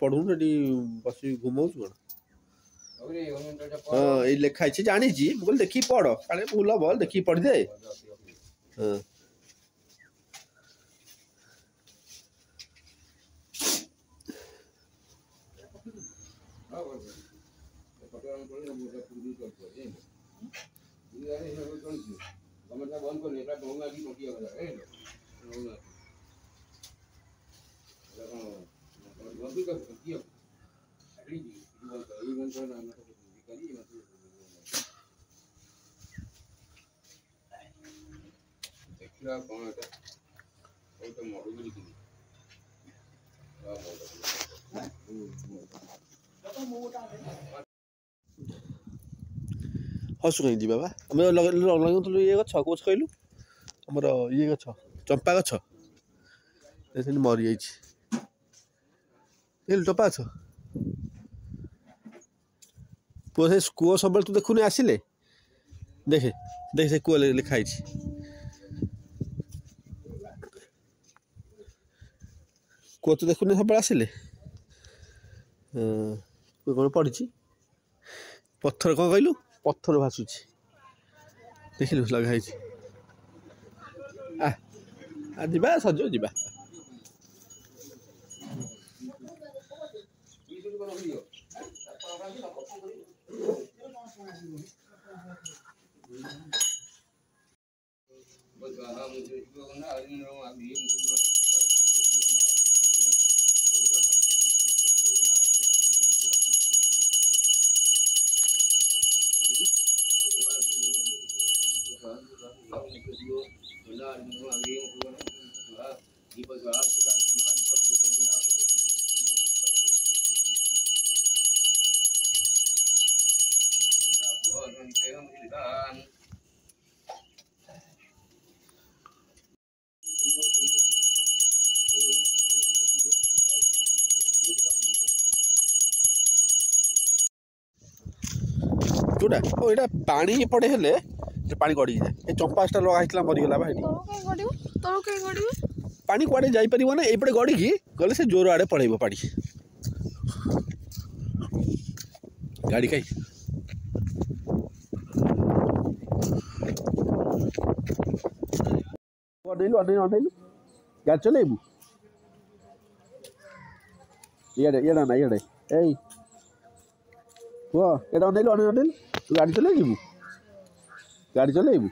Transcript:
पढ़ू बस घुमाऊ कौन हाँ ये लिखाई जानी बोल देखी पढ़ काले भूल बोल देखी पढ़ी दे हाँ हसु कहीं बाबा आम लगुलु ये गच कौच कहलु आमर ये गच चंपा गछ मरी जाइए टपा गछ पुआ से कूଅ सब तू देखुनि आसिले देखे देख से कूଅ लिखाई कूଅ तो देखुनि सब आसिले कौन पड़ी पत्थर कौन कहलु पत्थर भासुची देखिलु लगाई जा सज जा जोटा ओ एटा पानी पड़े हेले पानी गड़ी जाए चंपाटा लगा मरीगला पानी कुआड़े जापर ना ये गड़ी की गले से जोर आड़े पड़े पाड़ी गाड़ी कहीं अनैलु गाड़ी चलू ये ना ये पुआ ये अनैलु अनैलु तू गाड़ी चलू गाड़ी चलू